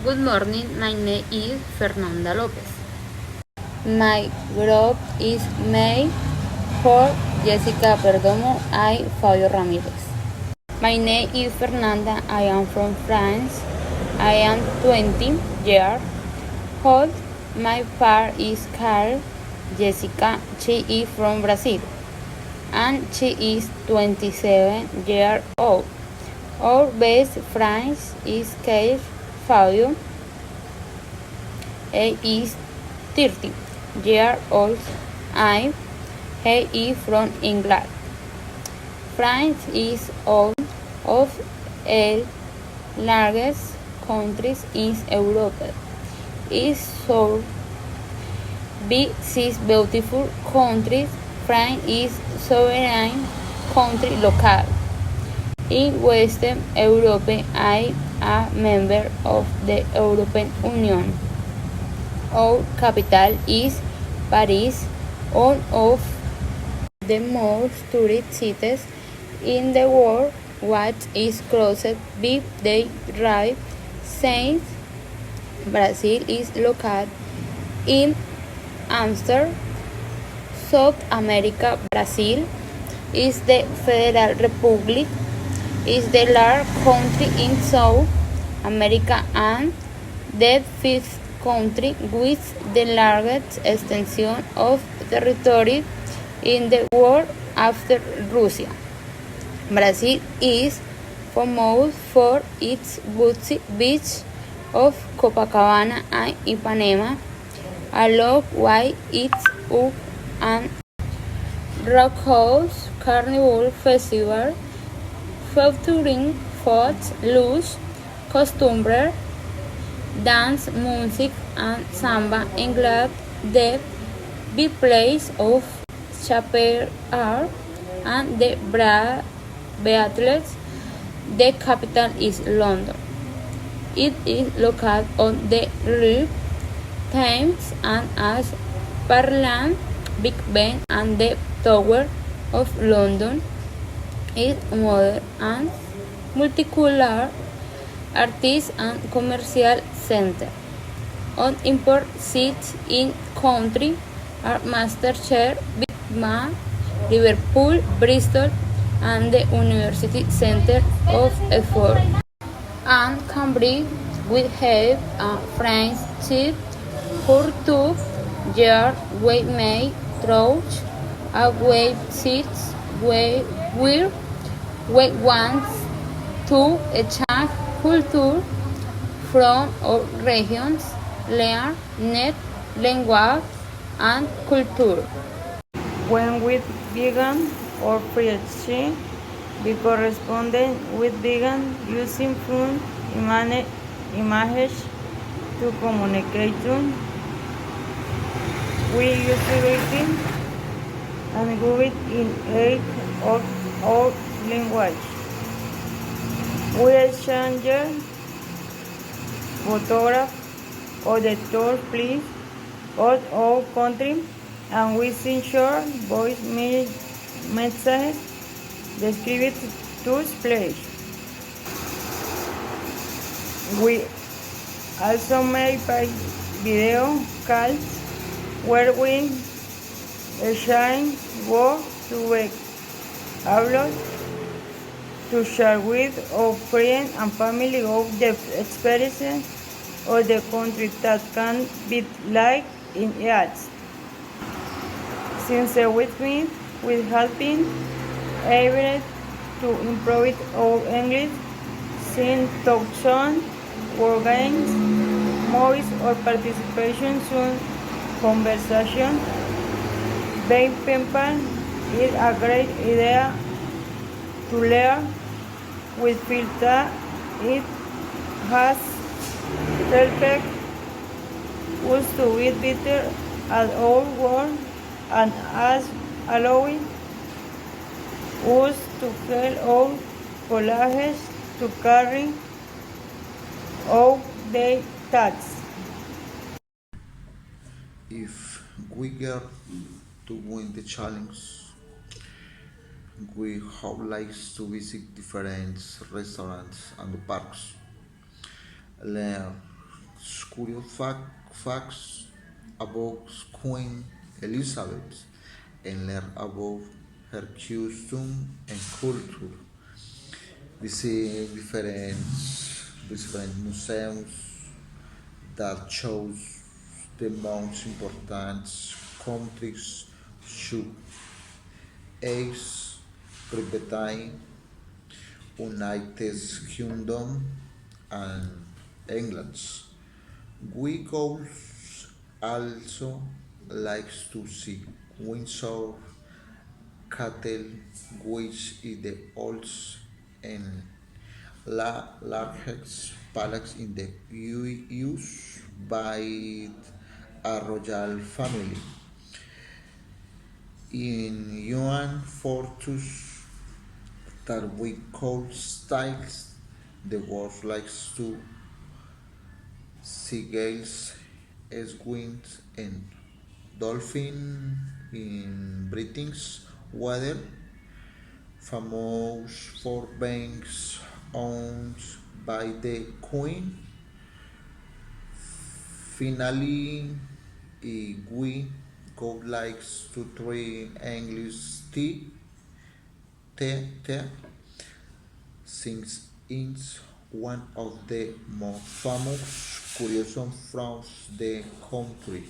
Good morning, my name is Fernanda Lopez. My group is made for Jessica Perdomo and Fabio Ramirez. My name is Fernanda. I am from France. I am 20 years old. My father is Carl. Jessica, she is from Brazil. And she is 27 years old. Our best friend is Kyle. Fabio. He is 30 years old and he is from England. France is one of the largest countries in Europe. It so big six beautiful countries. France is sovereign country local. In Western Europe, I am a member of the European Union. Our capital is Paris, one of the most tourist cities in the world. What is crossed by the River Seine. Brazil is located in Amsterdam, South America. Brazil is the Federal Republic, is the largest country in South America and the fifth country with the largest extension of territory in the world after Russia. Brazil is famous for its beauty beach of Copacabana and Ipanema, along with its up and rock house carnival festival featuring food, luge, costume, dance, music, and samba. England, the birthplace of Shakespeare and the Beatles. The capital is London. It is located on the River Thames and as Parliament, Big Ben, and the Tower of London. Is modern and multicultural artist and commercial center. On important seats in country are Manchester, Birmingham, Liverpool, Bristol, and the University Centre of Oxford. And Cambridge will have a friendship for 2 years. We may through a website where we want to exchange culture from our regions, learn net language and culture. When we began our preaching, we corresponded with began using fun images to communicate. We use writing and write in eight of our language. We exchange photographs of the tour place of our country and we send short voice messages describing those places. We also make video calls where we exchange work to upload to share with our friends and family of the experiences of the country that can be like in ads. Since with me, with helping able to improve our English, sing talk song, word games, movies or participation in conversation. Being people is a great idea to learn with filter. It has helped us to be better at our work and as allowing us to help our colleagues to carry out their tasks. If we get to win the challenge, we would like to visit different restaurants and parks, learn curious facts about Queen Elizabeth and learn about her custom and culture. Visit different museums that shows the most important countries should Ace, Great Britain, United Kingdom, and England. We goes also likes to see Windsor Castle, which is the oldest and largest palace in the use by a royal family. In Yuan Fortress that we call styles, the world likes to seagulls, squints, and dolphin in Britain's water, famous for banks owned by the Queen. Finally, we go likes to try English tea since it's one of the most famous cuisines from the country.